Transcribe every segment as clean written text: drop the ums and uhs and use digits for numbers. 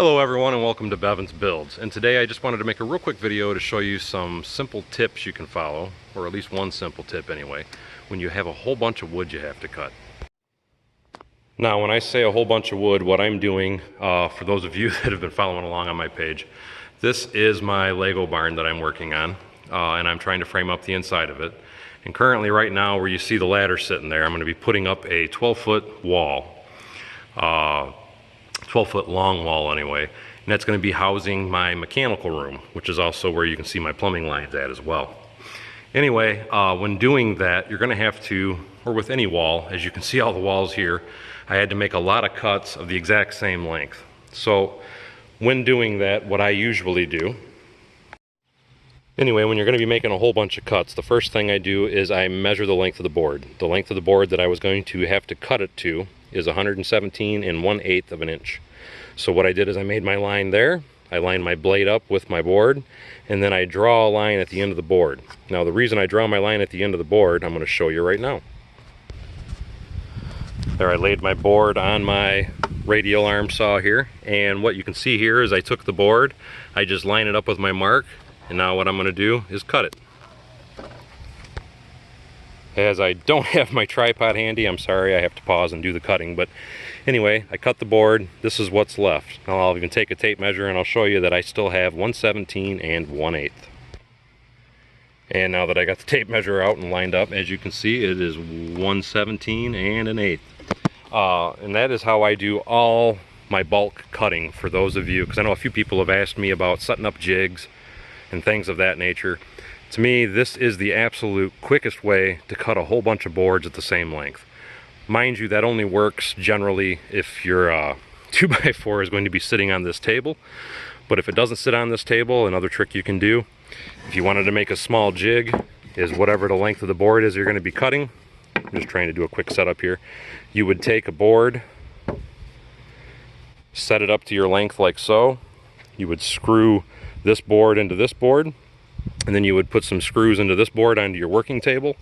Hello everyone and welcome to Bevan's Builds, and today I just wanted to make a real quick video to show you some simple tips you can follow, or at least one simple tip anyway, when you have a whole bunch of wood you have to cut. Now when I say a whole bunch of wood, what I'm doing, for those of you that have been following along on my page, this is my Lego barn that I'm working on, and I'm trying to frame up the inside of it. And currently right now where you see the ladder sitting there, I'm going to be putting up a 12-foot wall. 12-foot long wall anyway, and that's going to be housing my mechanical room, which is also where you can see my plumbing lines at as well. Anyway, when doing that, you're going to have to, or with any wall, as you can see all the walls here, I had to make a lot of cuts of the exact same length. So when doing that, what I usually do, anyway, when you're going to be making a whole bunch of cuts, the first thing I do is I measure the length of the board. The length of the board that I was going to have to cut it to is 117 1/8 of an inch. So what I did is I made my line there, I lined my blade up with my board, and then I draw a line at the end of the board. Now the reason I draw my line at the end of the board, I'm going to show you right now. There, I laid my board on my radial arm saw here, and what you can see here is I took the board, I just line it up with my mark, and now what I'm going to do is cut it. As I don't have my tripod handy, I'm sorry, I have to pause and do the cutting, but anyway, I cut the board. This is what's left. Now I'll even take a tape measure and I'll show you that I still have 117 1/8. And now that I got the tape measure out and lined up, as you can see, it is 117 1/8. And that is how I do all my bulk cutting for those of you, because I know a few people have asked me about setting up jigs and things of that nature. To me, this is the absolute quickest way to cut a whole bunch of boards at the same length. Mind you, that only works generally if your 2x4 is going to be sitting on this table. But if it doesn't sit on this table, another trick you can do, if you wanted to make a small jig, is whatever the length of the board is you're going to be cutting. I'm just trying to do a quick setup here. You would take a board, set it up to your length like so. You would screw this board into this board, and then you would put some screws into this board onto your working table,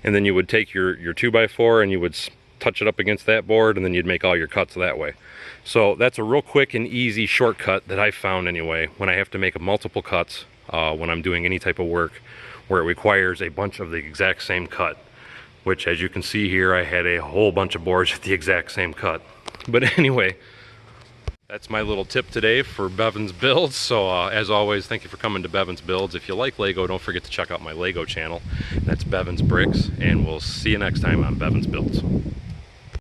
and then you would take your 2x4 and you would touch it up against that board, and then you'd make all your cuts that way. So that's a real quick and easy shortcut that I've found anyway when I have to make multiple cuts when I'm doing any type of work where it requires a bunch of the exact same cut, which as you can see here, I had a whole bunch of boards with the exact same cut. But anyway, that's my little tip today for Bevan's Builds. So as always, thank you for coming to Bevan's Builds. If you like Lego, don't forget to check out my Lego channel. That's Bevan's Bricks, and we'll see you next time on Bevan's Builds.